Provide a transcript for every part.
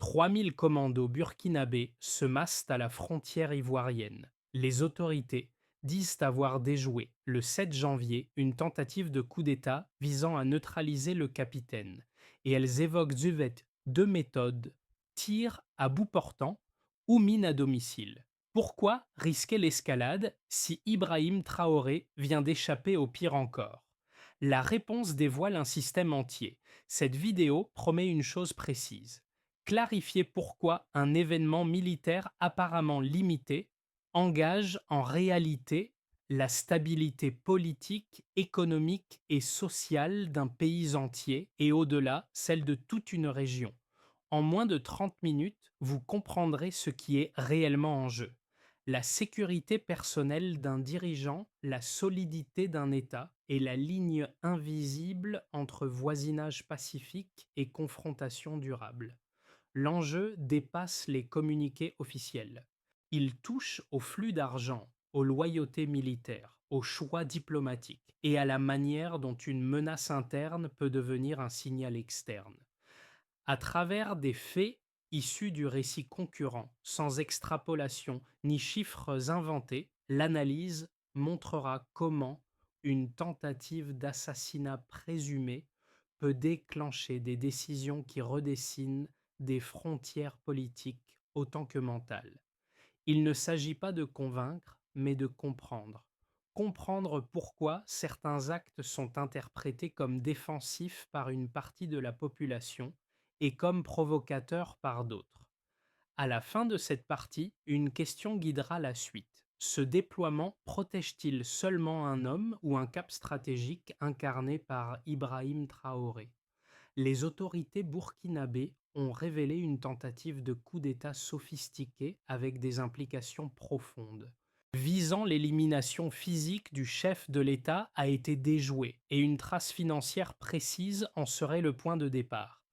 3000 commandos burkinabés se massent à la frontière ivoirienne. Les autorités disent avoir déjoué le 7 janvier une tentative de coup d'État visant à neutraliser le capitaine, et elles évoquent deux méthodes: tir à bout portant ou mine à domicile. Pourquoi risquer l'escalade si Ibrahim Traoré vient d'échapper au pire encore? La réponse dévoile un système entier. Cette vidéo promet une chose précise: clarifier pourquoi un événement militaire apparemment limité engage en réalité la stabilité politique, économique et sociale d'un pays entier et au-delà, celle de toute une région. En moins de 30 minutes, vous comprendrez ce qui est réellement en jeu: la sécurité personnelle d'un dirigeant, la solidité d'un État et la ligne invisible entre voisinage pacifique et confrontation durable. L'enjeu dépasse les communiqués officiels. Il touche au flux d'argent, aux loyautés militaires, aux choix diplomatiques et à la manière dont une menace interne peut devenir un signal externe. À travers des faits issus du récit concurrent, sans extrapolation ni chiffres inventés, l'analyse montrera comment une tentative d'assassinat présumé peut déclencher des décisions qui redessinent des frontières politiques autant que mentales. Il ne s'agit pas de convaincre, mais de comprendre. Comprendre pourquoi certains actes sont interprétés comme défensifs par une partie de la population et comme provocateurs par d'autres. À la fin de cette partie, une question guidera la suite. Ce déploiement protège-t-il seulement un homme ou un cap stratégique incarné par Ibrahim Traoré? Les autorités burkinabées ont révélé une tentative de coup d'État sophistiquée avec des implications profondes. Visant l'élimination physique du chef de l'État a été déjouée et une trace financière précise en serait le point de départ.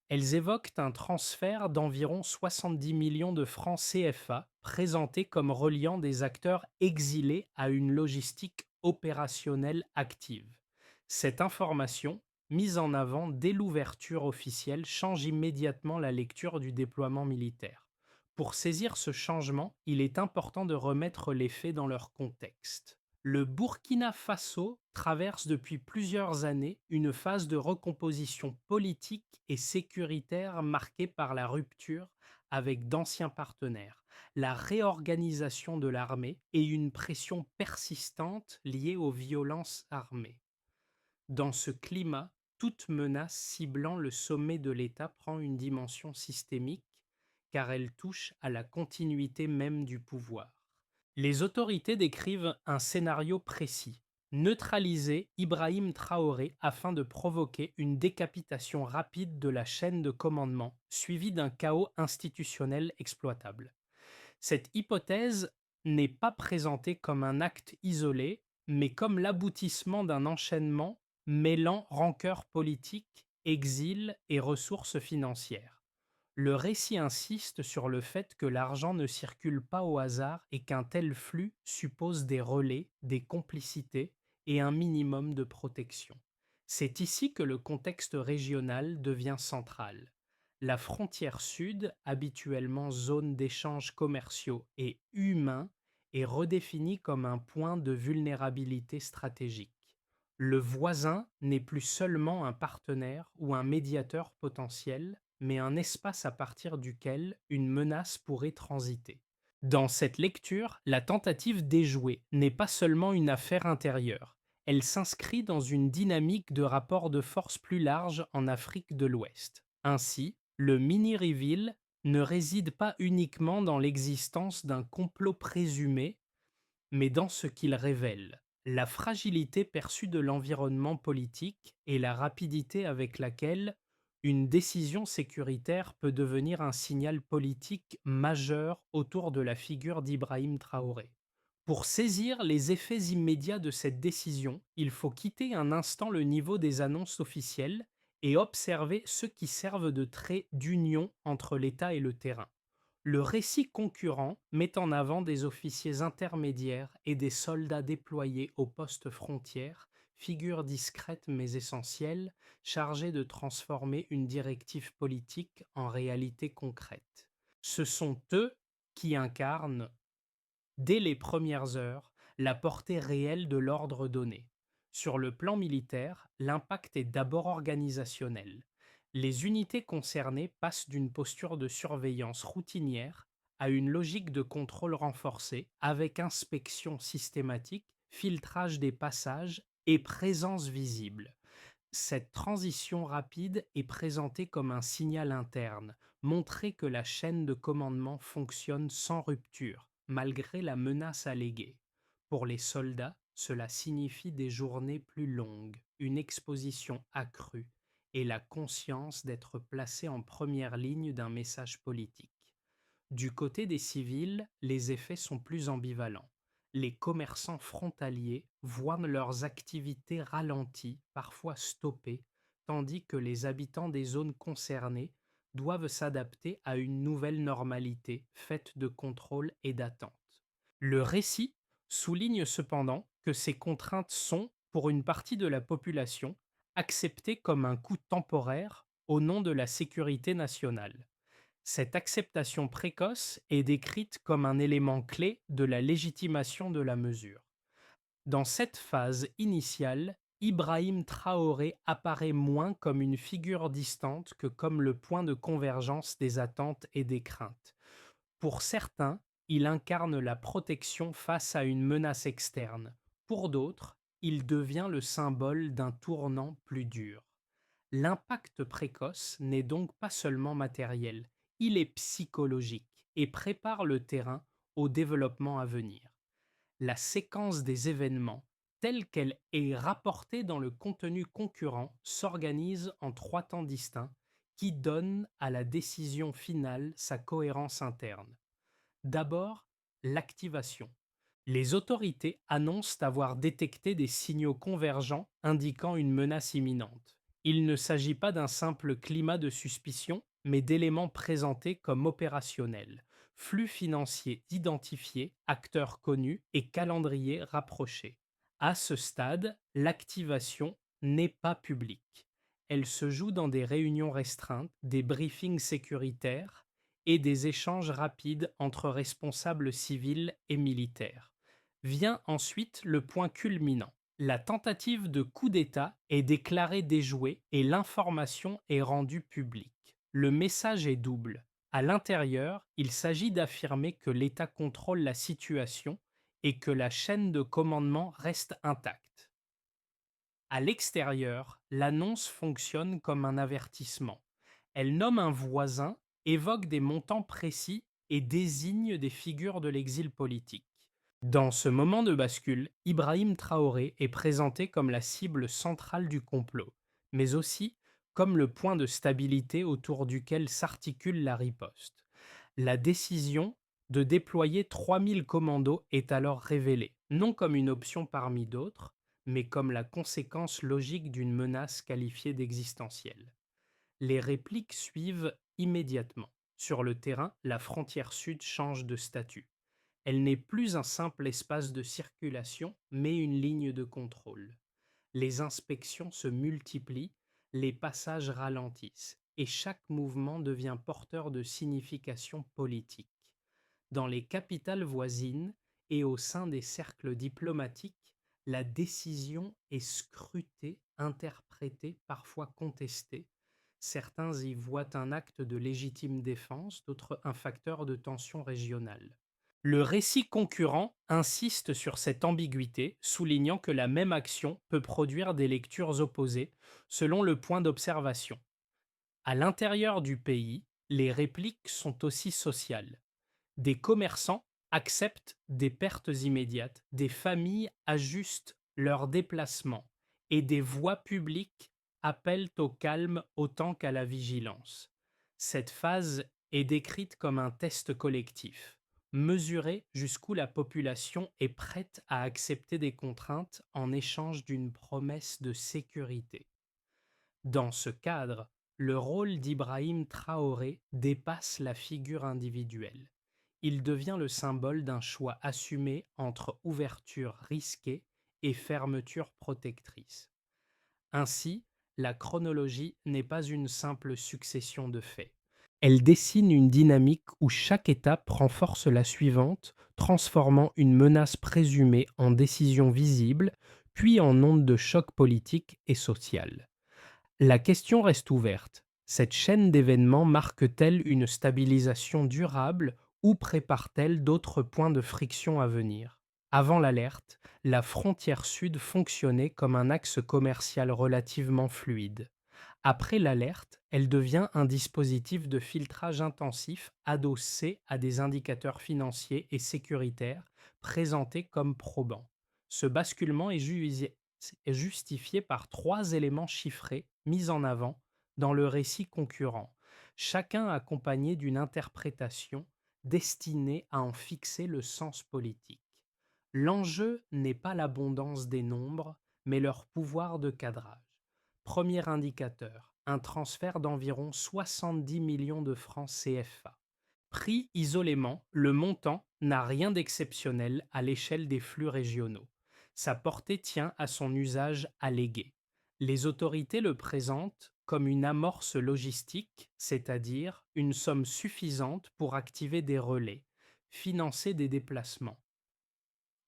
Elles évoquent un transfert d'environ 70 millions de francs CFA présenté comme reliant des acteurs exilés à une logistique opérationnelle active. Cette information, mise en avant dès l'ouverture officielle, change immédiatement la lecture du déploiement militaire. Pour saisir ce changement, il est important de remettre les faits dans leur contexte. Le Burkina Faso traverse depuis plusieurs années une phase de recomposition politique et sécuritaire marquée par la rupture avec d'anciens partenaires, la réorganisation de l'armée et une pression persistante liée aux violences armées. Dans ce climat, toute menace ciblant le sommet de l'État prend une dimension systémique, car elle touche à la continuité même du pouvoir. Les autorités décrivent un scénario précis: neutraliser Ibrahim Traoré afin de provoquer une décapitation rapide de la chaîne de commandement, suivie d'un chaos institutionnel exploitable. Cette hypothèse n'est pas présentée comme un acte isolé, mais comme l'aboutissement d'un enchaînement mêlant rancœur politique, exil et ressources financières. Le récit insiste sur le fait que l'argent ne circule pas au hasard et qu'un tel flux suppose des relais, des complicités et un minimum de protection. C'est ici que le contexte régional devient central. La frontière sud, habituellement zone d'échanges commerciaux et humains, est redéfinie comme un point de vulnérabilité stratégique. Le voisin n'est plus seulement un partenaire ou un médiateur potentiel, mais un espace à partir duquel une menace pourrait transiter. Dans cette lecture, la tentative d'échouer n'est pas seulement une affaire intérieure, elle s'inscrit dans une dynamique de rapport de force plus large en Afrique de l'Ouest. Ainsi, le mini-reveal ne réside pas uniquement dans l'existence d'un complot présumé, mais dans ce qu'il révèle: la fragilité perçue de l'environnement politique et la rapidité avec laquelle une décision sécuritaire peut devenir un signal politique majeur autour de la figure d'Ibrahim Traoré. Pour saisir les effets immédiats de cette décision, il faut quitter un instant le niveau des annonces officielles et observer ceux qui servent de trait d'union entre l'État et le terrain. Le récit concurrent met en avant des officiers intermédiaires et des soldats déployés aux postes frontières, figure discrète mais essentielle, chargée de transformer une directive politique en réalité concrète. Ce sont eux qui incarnent, dès les premières heures, la portée réelle de l'ordre donné. Sur le plan militaire, l'impact est d'abord organisationnel. Les unités concernées passent d'une posture de surveillance routinière à une logique de contrôle renforcée, avec inspection systématique, filtrage des passages et présence visible. Cette transition rapide est présentée comme un signal interne, montrer que la chaîne de commandement fonctionne sans rupture, malgré la menace alléguée. Pour les soldats, cela signifie des journées plus longues, une exposition accrue et la conscience d'être placé en première ligne d'un message politique. Du côté des civils, les effets sont plus ambivalents. Les commerçants frontaliers voient leurs activités ralenties, parfois stoppées, tandis que les habitants des zones concernées doivent s'adapter à une nouvelle normalité faite de contrôle et d'attente. Le récit souligne cependant que ces contraintes sont, pour une partie de la population, acceptées comme un coût temporaire au nom de la sécurité nationale. Cette acceptation précoce est décrite comme un élément clé de la légitimation de la mesure. Dans cette phase initiale, Ibrahim Traoré apparaît moins comme une figure distante que comme le point de convergence des attentes et des craintes. Pour certains, il incarne la protection face à une menace externe. Pour d'autres, il devient le symbole d'un tournant plus dur. L'impact précoce n'est donc pas seulement matériel, il est psychologique et prépare le terrain au développement à venir. La séquence des événements, telle qu'elle est rapportée dans le contenu concurrent, s'organise en trois temps distincts qui donnent à la décision finale sa cohérence interne. D'abord, l'activation. Les autorités annoncent avoir détecté des signaux convergents indiquant une menace imminente. Il ne s'agit pas d'un simple climat de suspicion, mais d'éléments présentés comme opérationnels, flux financiers identifiés, acteurs connus et calendriers rapprochés. À ce stade, l'activation n'est pas publique. Elle se joue dans des réunions restreintes, des briefings sécuritaires et des échanges rapides entre responsables civils et militaires. Vient ensuite le point culminant. La tentative de coup d'État est déclarée déjouée et l'information est rendue publique. Le message est double. À l'intérieur, il s'agit d'affirmer que l'État contrôle la situation et que la chaîne de commandement reste intacte. À l'extérieur, l'annonce fonctionne comme un avertissement. Elle nomme un voisin, évoque des montants précis et désigne des figures de l'exil politique. Dans ce moment de bascule, Ibrahim Traoré est présenté comme la cible centrale du complot, mais aussi comme le point de stabilité autour duquel s'articule la riposte. La décision de déployer 3000 commandos est alors révélée, non comme une option parmi d'autres, mais comme la conséquence logique d'une menace qualifiée d'existentielle. Les répliques suivent immédiatement. Sur le terrain, la frontière sud change de statut. Elle n'est plus un simple espace de circulation, mais une ligne de contrôle. Les inspections se multiplient, les passages ralentissent, et chaque mouvement devient porteur de signification politique. Dans les capitales voisines et au sein des cercles diplomatiques, la décision est scrutée, interprétée, parfois contestée. Certains y voient un acte de légitime défense, d'autres un facteur de tension régionale. Le récit concurrent insiste sur cette ambiguïté, soulignant que la même action peut produire des lectures opposées selon le point d'observation. À l'intérieur du pays, les répliques sont aussi sociales. Des commerçants acceptent des pertes immédiates, des familles ajustent leurs déplacements et des voix publiques appellent au calme autant qu'à la vigilance. Cette phase est décrite comme un test collectif, mesurer jusqu'où la population est prête à accepter des contraintes en échange d'une promesse de sécurité. Dans ce cadre, le rôle d'Ibrahim Traoré dépasse la figure individuelle. Il devient le symbole d'un choix assumé entre ouverture risquée et fermeture protectrice. Ainsi, la chronologie n'est pas une simple succession de faits. Elle dessine une dynamique où chaque étape renforce la suivante, transformant une menace présumée en décision visible, puis en onde de choc politique et social. La question reste ouverte. Cette chaîne d'événements marque-t-elle une stabilisation durable ou prépare-t-elle d'autres points de friction à venir? Avant l'alerte, la frontière sud fonctionnait comme un axe commercial relativement fluide. Après l'alerte, elle devient un dispositif de filtrage intensif adossé à des indicateurs financiers et sécuritaires présentés comme probants. Ce basculement est justifié par trois éléments chiffrés mis en avant dans le récit concurrent, chacun accompagné d'une interprétation destinée à en fixer le sens politique. L'enjeu n'est pas l'abondance des nombres, mais leur pouvoir de cadrage. Premier indicateur, un transfert d'environ 70 millions de francs CFA. Pris isolément, le montant n'a rien d'exceptionnel à l'échelle des flux régionaux. Sa portée tient à son usage allégué. Les autorités le présentent comme une amorce logistique, c'est-à-dire une somme suffisante pour activer des relais, financer des déplacements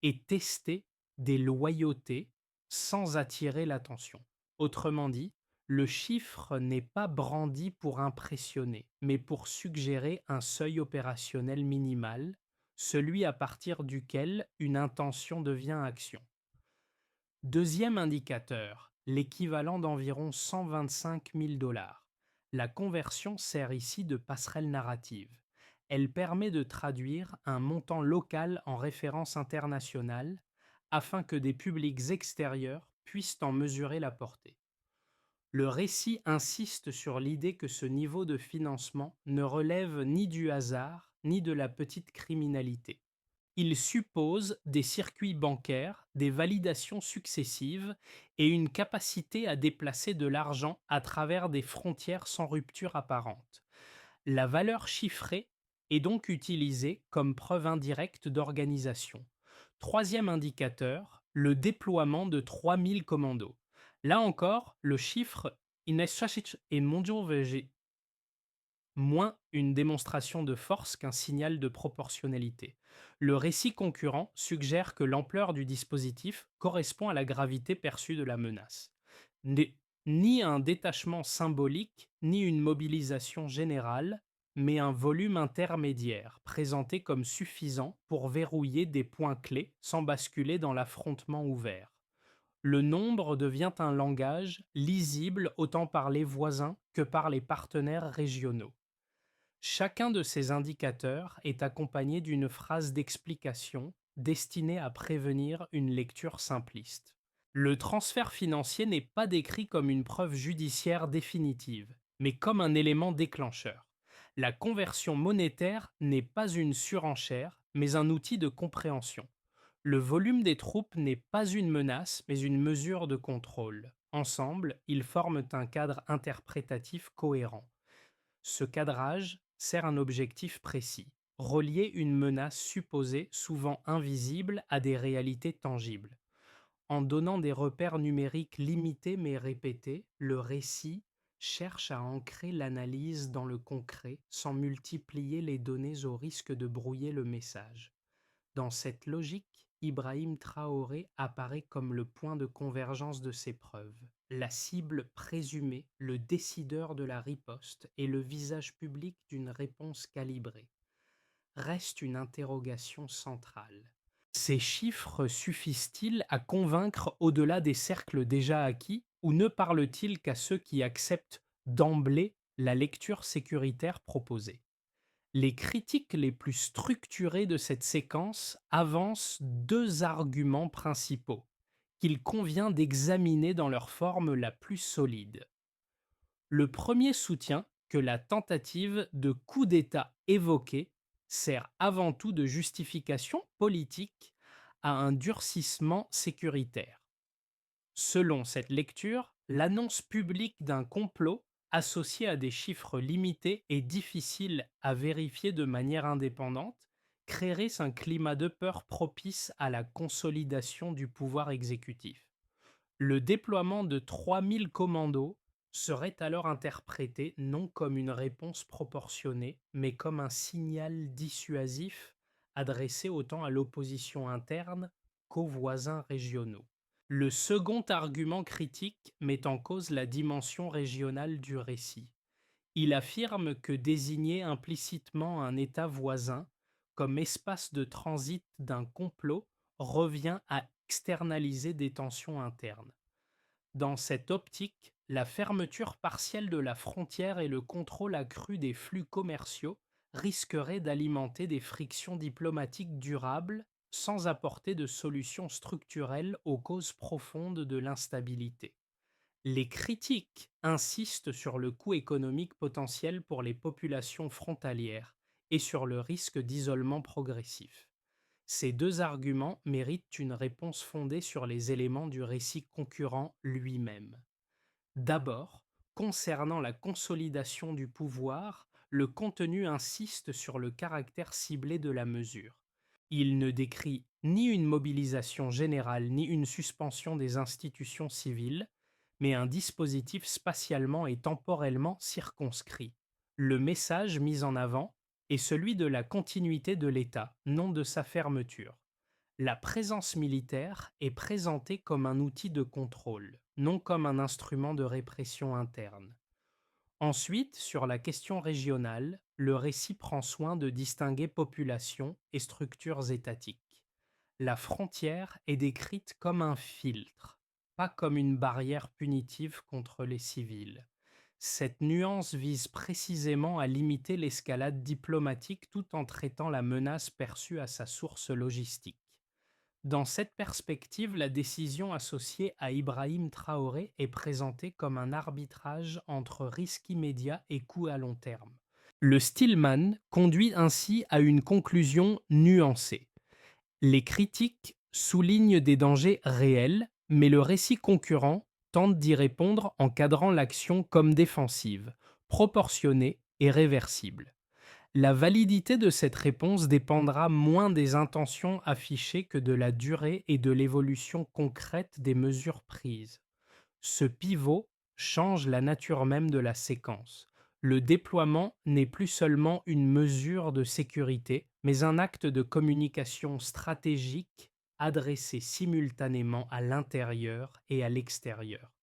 et tester des loyautés sans attirer l'attention. Autrement dit, le chiffre n'est pas brandi pour impressionner, mais pour suggérer un seuil opérationnel minimal, celui à partir duquel une intention devient action. Deuxième indicateur, l'équivalent d'environ 125 000 dollars. La conversion sert ici de passerelle narrative. Elle permet de traduire un montant local en référence internationale afin que des publics extérieurs puissent en mesurer la portée. Le récit insiste sur l'idée que ce niveau de financement ne relève ni du hasard ni de la petite criminalité. Il suppose des circuits bancaires, des validations successives et une capacité à déplacer de l'argent à travers des frontières sans rupture apparente. La valeur chiffrée est donc utilisée comme preuve indirecte d'organisation. Troisième indicateur, le déploiement de 3000 commandos. Là encore, le chiffre est moins une démonstration de force qu'un signal de proportionnalité. Le récit concurrent suggère que l'ampleur du dispositif correspond à la gravité perçue de la menace. Ni un détachement symbolique, ni une mobilisation générale, mais un volume intermédiaire, présenté comme suffisant pour verrouiller des points clés sans basculer dans l'affrontement ouvert. Le nombre devient un langage lisible autant par les voisins que par les partenaires régionaux. Chacun de ces indicateurs est accompagné d'une phrase d'explication destinée à prévenir une lecture simpliste. Le transfert financier n'est pas décrit comme une preuve judiciaire définitive, mais comme un élément déclencheur. La conversion monétaire n'est pas une surenchère, mais un outil de compréhension. Le volume des troupes n'est pas une menace, mais une mesure de contrôle. Ensemble, ils forment un cadre interprétatif cohérent. Ce cadrage sert un objectif précis, relier une menace supposée souvent invisible à des réalités tangibles. En donnant des repères numériques limités mais répétés, le récit cherche à ancrer l'analyse dans le concret sans multiplier les données au risque de brouiller le message. Dans cette logique, Ibrahim Traoré apparaît comme le point de convergence de ces preuves, la cible présumée, le décideur de la riposte et le visage public d'une réponse calibrée. Reste une interrogation centrale. Ces chiffres suffisent-ils à convaincre au-delà des cercles déjà acquis ou ne parlent-ils qu'à ceux qui acceptent d'emblée la lecture sécuritaire proposée? Les critiques les plus structurées de cette séquence avancent deux arguments principaux qu'il convient d'examiner dans leur forme la plus solide. Le premier soutient que la tentative de coup d'État évoquée sert avant tout de justification politique à un durcissement sécuritaire. Selon cette lecture, l'annonce publique d'un complot associé à des chiffres limités et difficiles à vérifier de manière indépendante créerait un climat de peur propice à la consolidation du pouvoir exécutif. Le déploiement de 3000 commandos serait alors interprété non comme une réponse proportionnée, mais comme un signal dissuasif adressé autant à l'opposition interne qu'aux voisins régionaux. Le second argument critique met en cause la dimension régionale du récit. Il affirme que désigner implicitement un État voisin comme espace de transit d'un complot revient à externaliser des tensions internes. Dans cette optique, la fermeture partielle de la frontière et le contrôle accru des flux commerciaux risqueraient d'alimenter des frictions diplomatiques durables sans apporter de solutions structurelles aux causes profondes de l'instabilité. Les critiques insistent sur le coût économique potentiel pour les populations frontalières et sur le risque d'isolement progressif. Ces deux arguments méritent une réponse fondée sur les éléments du récit concurrent lui-même. D'abord, concernant la consolidation du pouvoir, le contenu insiste sur le caractère ciblé de la mesure. Il ne décrit ni une mobilisation générale ni une suspension des institutions civiles, mais un dispositif spatialement et temporellement circonscrit. Le message mis en avant est celui de la continuité de l'État, non de sa fermeture. La présence militaire est présentée comme un outil de contrôle, non comme un instrument de répression interne. Ensuite, sur la question régionale, le récit prend soin de distinguer population et structures étatiques. La frontière est décrite comme un filtre, pas comme une barrière punitive contre les civils. Cette nuance vise précisément à limiter l'escalade diplomatique tout en traitant la menace perçue à sa source logistique. Dans cette perspective, la décision associée à Ibrahim Traoré est présentée comme un arbitrage entre risque immédiat et coût à long terme. Le Stillman conduit ainsi à une conclusion nuancée. Les critiques soulignent des dangers réels, mais le récit concurrent tente d'y répondre en cadrant l'action comme défensive, proportionnée et réversible. La validité de cette réponse dépendra moins des intentions affichées que de la durée et de l'évolution concrète des mesures prises. Ce pivot change la nature même de la séquence. Le déploiement n'est plus seulement une mesure de sécurité, mais un acte de communication stratégique adressé simultanément à l'intérieur et à l'extérieur.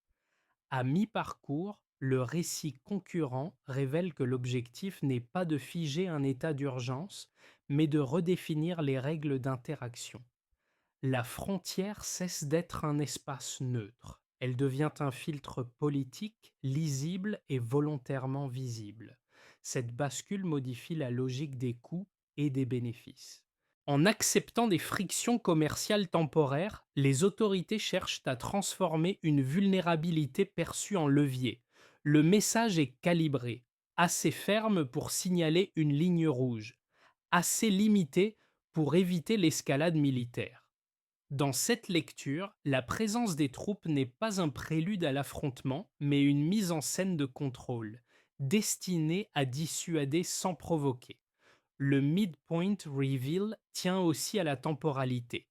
À mi-parcours, le récit concurrent révèle que l'objectif n'est pas de figer un état d'urgence, mais de redéfinir les règles d'interaction. La frontière cesse d'être un espace neutre. Elle devient un filtre politique, lisible et volontairement visible. Cette bascule modifie la logique des coûts et des bénéfices. En acceptant des frictions commerciales temporaires, les autorités cherchent à transformer une vulnérabilité perçue en levier. Le message est calibré, assez ferme pour signaler une ligne rouge, assez limité pour éviter l'escalade militaire. Dans cette lecture, la présence des troupes n'est pas un prélude à l'affrontement, mais une mise en scène de contrôle, destinée à dissuader sans provoquer. Le midpoint reveal tient aussi à la temporalité.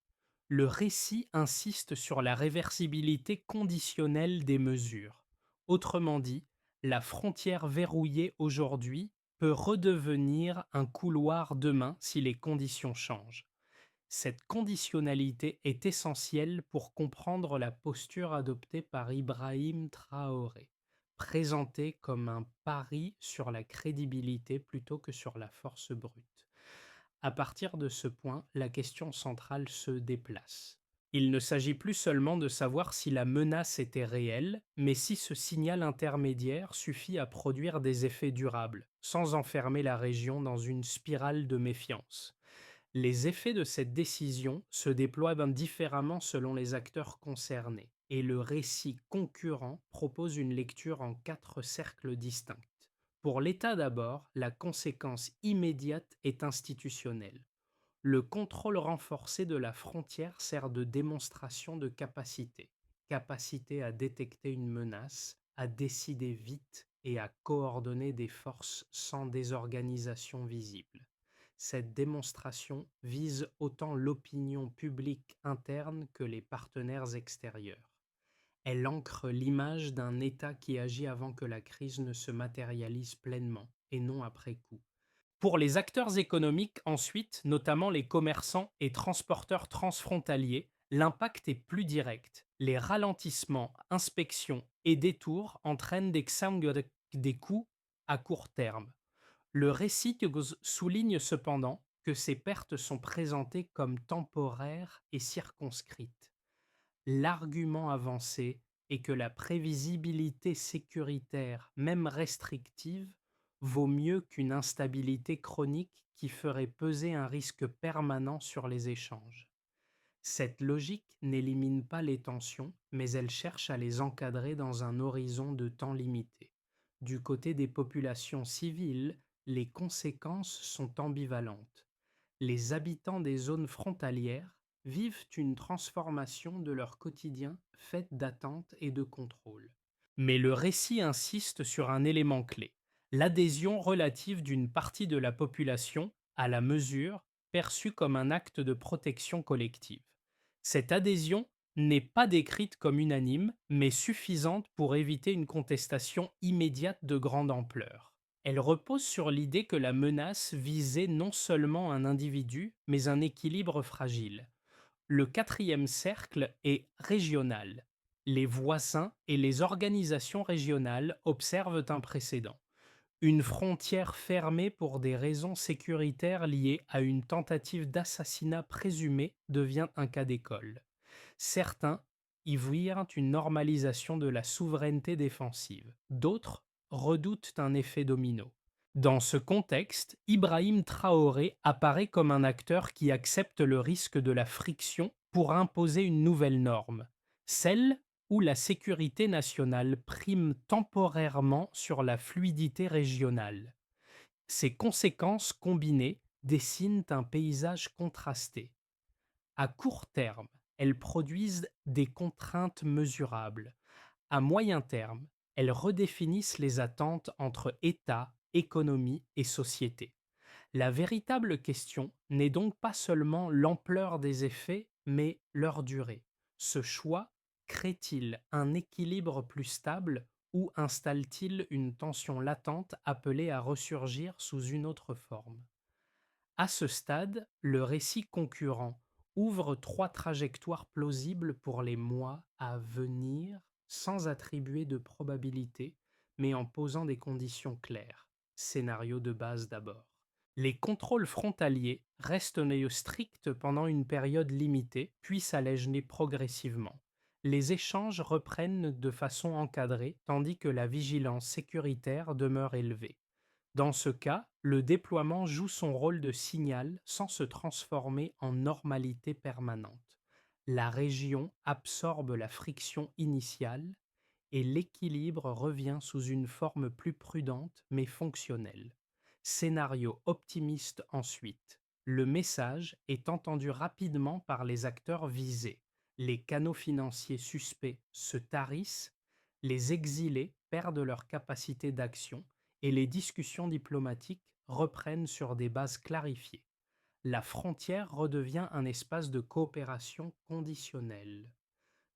Le récit insiste sur la réversibilité conditionnelle des mesures. Autrement dit, la frontière verrouillée aujourd'hui peut redevenir un couloir demain si les conditions changent. Cette conditionnalité est essentielle pour comprendre la posture adoptée par Ibrahim Traoré, présentée comme un pari sur la crédibilité plutôt que sur la force brute. À partir de ce point, la question centrale se déplace. Il ne s'agit plus seulement de savoir si la menace était réelle, mais si ce signal intermédiaire suffit à produire des effets durables, sans enfermer la région dans une spirale de méfiance. Les effets de cette décision se déploient différemment selon les acteurs concernés, et le récit concurrent propose une lecture en quatre cercles distincts. Pour l'État d'abord, la conséquence immédiate est institutionnelle. Le contrôle renforcé de la frontière sert de démonstration de capacité. Capacité à détecter une menace, à décider vite et à coordonner des forces sans désorganisation visible. Cette démonstration vise autant l'opinion publique interne que les partenaires extérieurs. Elle ancre l'image d'un État qui agit avant que la crise ne se matérialise pleinement et non après coup. Pour les acteurs économiques, ensuite, notamment les commerçants et transporteurs transfrontaliers, l'impact est plus direct. Les ralentissements, inspections et détours entraînent des coûts à court terme. Le récit souligne cependant que ces pertes sont présentées comme temporaires et circonscrites. L'argument avancé est que la prévisibilité sécuritaire, même restrictive, vaut mieux qu'une instabilité chronique qui ferait peser un risque permanent sur les échanges. Cette logique n'élimine pas les tensions, mais elle cherche à les encadrer dans un horizon de temps limité. Du côté des populations civiles, les conséquences sont ambivalentes. Les habitants des zones frontalières vivent une transformation de leur quotidien faite d'attente et de contrôle. Mais le récit insiste sur un élément clé, l'adhésion relative d'une partie de la population à la mesure perçue comme un acte de protection collective. Cette adhésion n'est pas décrite comme unanime, mais suffisante pour éviter une contestation immédiate de grande ampleur. Elle repose sur l'idée que la menace visait non seulement un individu, mais un équilibre fragile. Le quatrième cercle est régional. Les voisins et les organisations régionales observent un précédent. Une frontière fermée pour des raisons sécuritaires liées à une tentative d'assassinat présumé devient un cas d'école. Certains y voient une normalisation de la souveraineté défensive. D'autres redoutent un effet domino. Dans ce contexte, Ibrahim Traoré apparaît comme un acteur qui accepte le risque de la friction pour imposer une nouvelle norme, celle où la sécurité nationale prime temporairement sur la fluidité régionale. Ces conséquences combinées dessinent un paysage contrasté. À court terme, elles produisent des contraintes mesurables. À moyen terme, elles redéfinissent les attentes entre État, économie et société. La véritable question n'est donc pas seulement l'ampleur des effets, mais leur durée. Ce choix crée-t-il un équilibre plus stable ou installe-t-il une tension latente appelée à ressurgir sous une autre forme? À ce stade, le récit concurrent ouvre trois trajectoires plausibles pour les mois à venir sans attribuer de probabilité, mais en posant des conditions claires. Scénario de base d'abord. Les contrôles frontaliers restent stricts pendant une période limitée, puis s'allègent progressivement. Les échanges reprennent de façon encadrée, tandis que la vigilance sécuritaire demeure élevée. Dans ce cas, le déploiement joue son rôle de signal sans se transformer en normalité permanente. La région absorbe la friction initiale et l'équilibre revient sous une forme plus prudente mais fonctionnelle. Scénario optimiste ensuite. Le message est entendu rapidement par les acteurs visés. Les canaux financiers suspects se tarissent, les exilés perdent leur capacité d'action et les discussions diplomatiques reprennent sur des bases clarifiées. La frontière redevient un espace de coopération conditionnelle.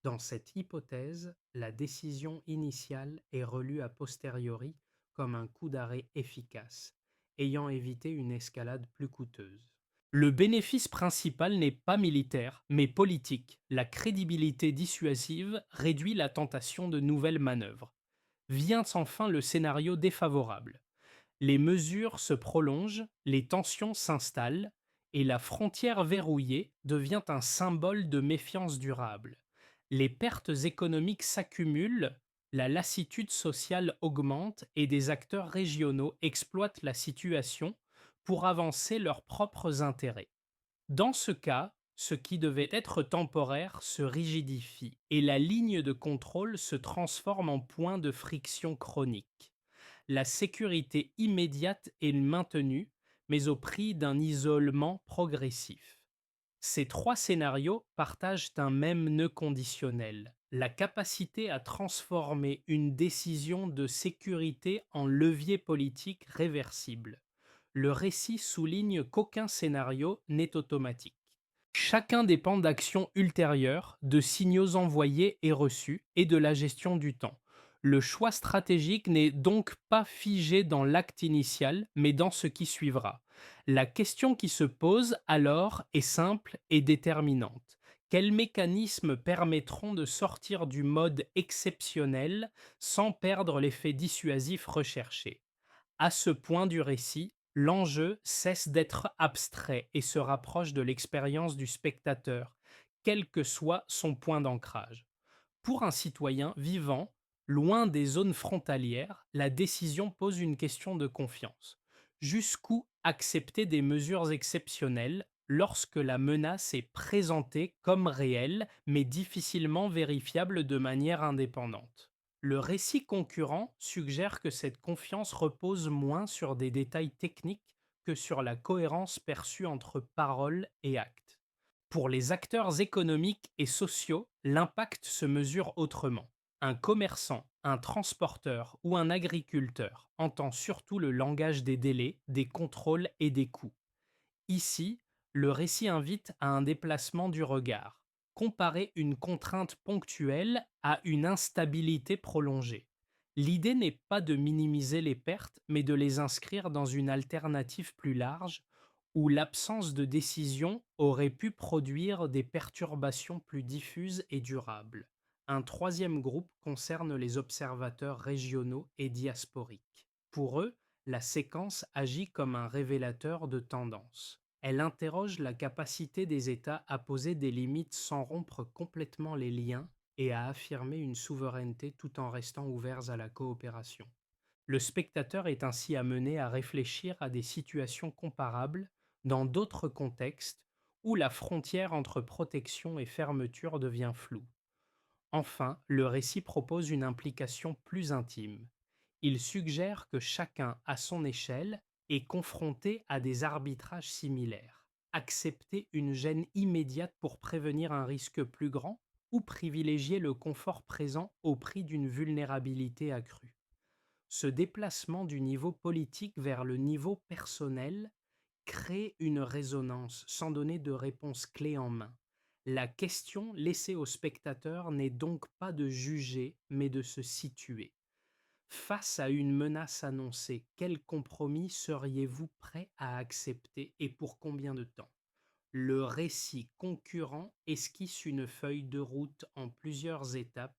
Dans cette hypothèse, la décision initiale est relue a posteriori comme un coup d'arrêt efficace, ayant évité une escalade plus coûteuse. Le bénéfice principal n'est pas militaire, mais politique. La crédibilité dissuasive réduit la tentation de nouvelles manœuvres. Vient enfin le scénario défavorable. Les mesures se prolongent, les tensions s'installent, et la frontière verrouillée devient un symbole de méfiance durable. Les pertes économiques s'accumulent, la lassitude sociale augmente et des acteurs régionaux exploitent la situation pour avancer leurs propres intérêts. Dans ce cas, ce qui devait être temporaire se rigidifie et la ligne de contrôle se transforme en point de friction chronique. La sécurité immédiate est maintenue, mais au prix d'un isolement progressif. Ces trois scénarios partagent un même nœud conditionnel, la capacité à transformer une décision de sécurité en levier politique réversible. Le récit souligne qu'aucun scénario n'est automatique. Chacun dépend d'actions ultérieures, de signaux envoyés et reçus, et de la gestion du temps. Le choix stratégique n'est donc pas figé dans l'acte initial, mais dans ce qui suivra. La question qui se pose alors est simple et déterminante. Quels mécanismes permettront de sortir du mode exceptionnel sans perdre l'effet dissuasif recherché? À ce point du récit, l'enjeu cesse d'être abstrait et se rapproche de l'expérience du spectateur, quel que soit son point d'ancrage. Pour un citoyen vivant, loin des zones frontalières, la décision pose une question de confiance. Jusqu'où accepter des mesures exceptionnelles lorsque la menace est présentée comme réelle mais difficilement vérifiable de manière indépendante? Le récit concurrent suggère que cette confiance repose moins sur des détails techniques que sur la cohérence perçue entre parole et acte. Pour les acteurs économiques et sociaux, l'impact se mesure autrement. Un commerçant, un transporteur ou un agriculteur entend surtout le langage des délais, des contrôles et des coûts. Ici, le récit invite à un déplacement du regard. Comparer une contrainte ponctuelle à une instabilité prolongée. L'idée n'est pas de minimiser les pertes, mais de les inscrire dans une alternative plus large où l'absence de décision aurait pu produire des perturbations plus diffuses et durables. Un troisième groupe concerne les observateurs régionaux et diasporiques. Pour eux, la séquence agit comme un révélateur de tendance. Elle interroge la capacité des États à poser des limites sans rompre complètement les liens et à affirmer une souveraineté tout en restant ouverts à la coopération. Le spectateur est ainsi amené à réfléchir à des situations comparables dans d'autres contextes où la frontière entre protection et fermeture devient floue. Enfin, le récit propose une implication plus intime. Il suggère que chacun, à son échelle, est confronté à des arbitrages similaires. Accepter une gêne immédiate pour prévenir un risque plus grand ou privilégier le confort présent au prix d'une vulnérabilité accrue. Ce déplacement du niveau politique vers le niveau personnel crée une résonance sans donner de réponse clé en main. La question laissée au spectateur n'est donc pas de juger, mais de se situer. Face à une menace annoncée, quel compromis seriez-vous prêt à accepter et pour combien de temps? Le récit concurrent esquisse une feuille de route en plusieurs étapes,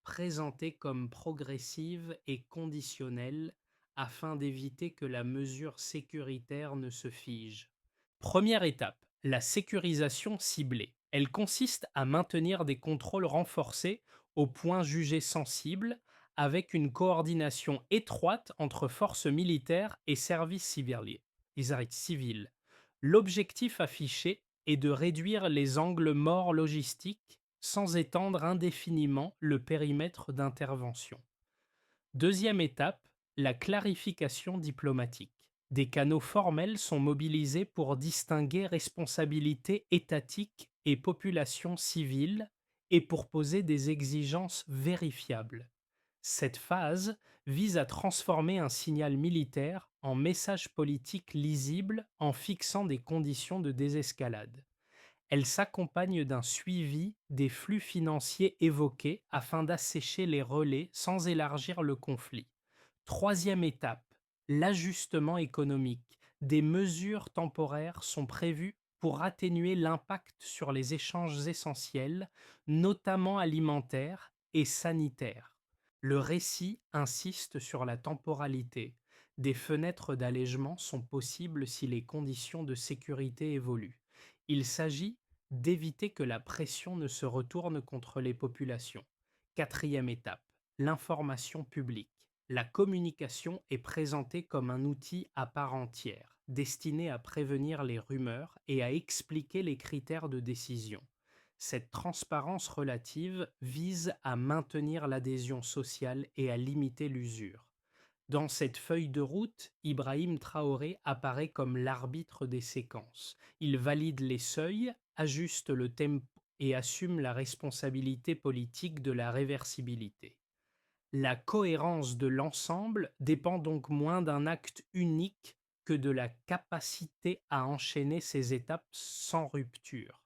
présentée comme progressive et conditionnelle afin d'éviter que la mesure sécuritaire ne se fige. Première étape, la sécurisation ciblée. Elle consiste à maintenir des contrôles renforcés aux points jugés sensibles avec une coordination étroite entre forces militaires et services civils. L'objectif affiché est de réduire les angles morts logistiques sans étendre indéfiniment le périmètre d'intervention. Deuxième étape, la clarification diplomatique. Des canaux formels sont mobilisés pour distinguer responsabilité étatique et population civile et pour poser des exigences vérifiables. Cette phase vise à transformer un signal militaire en message politique lisible en fixant des conditions de désescalade. Elle s'accompagne d'un suivi des flux financiers évoqués afin d'assécher les relais sans élargir le conflit. Troisième étape, l'ajustement économique. Des mesures temporaires sont prévues pour atténuer l'impact sur les échanges essentiels, notamment alimentaires et sanitaires. Le récit insiste sur la temporalité. Des fenêtres d'allègement sont possibles si les conditions de sécurité évoluent. Il s'agit d'éviter que la pression ne se retourne contre les populations. Quatrième étape, l'information publique. La communication est présentée comme un outil à part entière, destiné à prévenir les rumeurs et à expliquer les critères de décision. Cette transparence relative vise à maintenir l'adhésion sociale et à limiter l'usure. Dans cette feuille de route, Ibrahim Traoré apparaît comme l'arbitre des séquences. Il valide les seuils, ajuste le tempo et assume la responsabilité politique de la réversibilité. La cohérence de l'ensemble dépend donc moins d'un acte unique que de la capacité à enchaîner ces étapes sans rupture.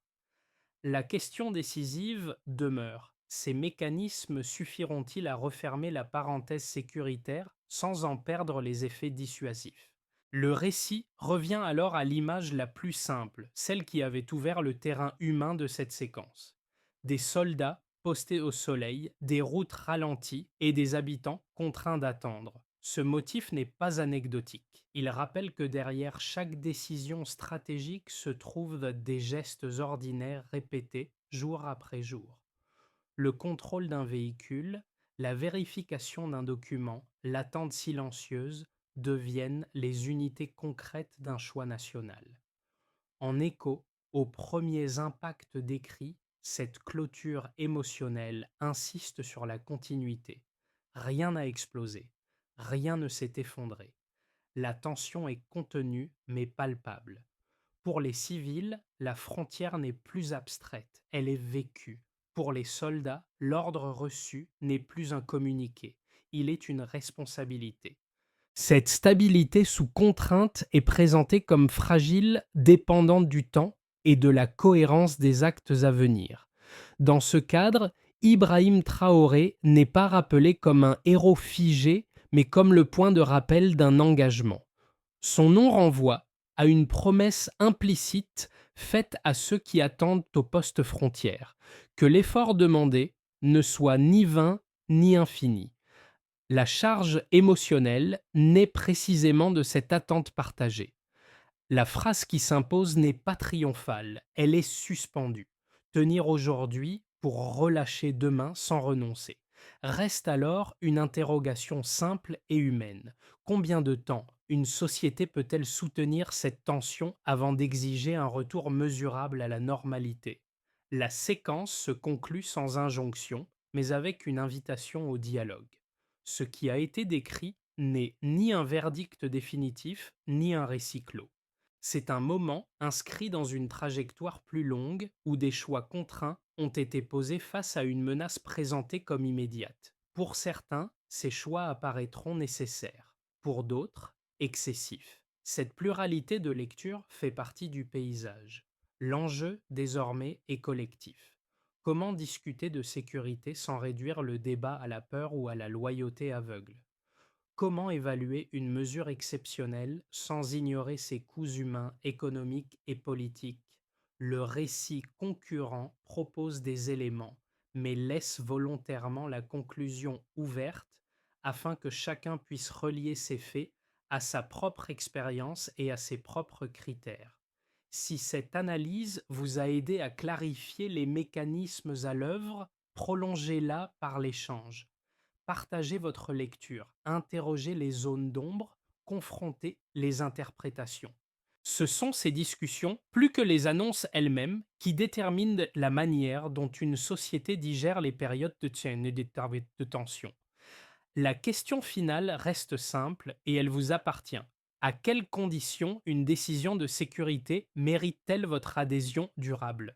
La question décisive demeure. Ces mécanismes suffiront-ils à refermer la parenthèse sécuritaire sans en perdre les effets dissuasifs? Le récit revient alors à l'image la plus simple, celle qui avait ouvert le terrain humain de cette séquence. Des soldats postés au soleil, des routes ralenties et des habitants contraints d'attendre. Ce motif n'est pas anecdotique. Il rappelle que derrière chaque décision stratégique se trouvent des gestes ordinaires répétés jour après jour. Le contrôle d'un véhicule, la vérification d'un document, l'attente silencieuse deviennent les unités concrètes d'un choix national. En écho aux premiers impacts décrits, cette clôture émotionnelle insiste sur la continuité. Rien n'a explosé, rien ne s'est effondré. La tension est contenue mais palpable. Pour les civils, la frontière n'est plus abstraite, elle est vécue. Pour les soldats, l'ordre reçu n'est plus un communiqué, il est une responsabilité. Cette stabilité sous contrainte est présentée comme fragile, dépendante du temps et de la cohérence des actes à venir. Dans ce cadre, Ibrahim Traoré n'est pas rappelé comme un héros figé, mais comme le point de rappel d'un engagement. Son nom renvoie à une promesse implicite faite à ceux qui attendent au poste frontière, que l'effort demandé ne soit ni vain ni infini. La charge émotionnelle naît précisément de cette attente partagée. La phrase qui s'impose n'est pas triomphale, elle est suspendue. Tenir aujourd'hui pour relâcher demain sans renoncer. Reste alors une interrogation simple et humaine. Combien de temps une société peut-elle soutenir cette tension avant d'exiger un retour mesurable à la normalité? La séquence se conclut sans injonction, mais avec une invitation au dialogue. Ce qui a été décrit n'est ni un verdict définitif, ni un récit clos. C'est un moment inscrit dans une trajectoire plus longue où des choix contraints ont été posés face à une menace présentée comme immédiate. Pour certains, ces choix apparaîtront nécessaires, pour d'autres, excessifs. Cette pluralité de lecture fait partie du paysage. L'enjeu, désormais, est collectif. Comment discuter de sécurité sans réduire le débat à la peur ou à la loyauté aveugle? Comment évaluer une mesure exceptionnelle sans ignorer ses coûts humains, économiques et politiques? Le récit concurrent propose des éléments, mais laisse volontairement la conclusion ouverte afin que chacun puisse relier ses faits à sa propre expérience et à ses propres critères. Si cette analyse vous a aidé à clarifier les mécanismes à l'œuvre, prolongez-la par l'échange. Partagez votre lecture, interrogez les zones d'ombre, confrontez les interprétations. Ce sont ces discussions, plus que les annonces elles-mêmes, qui déterminent la manière dont une société digère les périodes de tension. La question finale reste simple et elle vous appartient. À quelles conditions une décision de sécurité mérite-t-elle votre adhésion durable?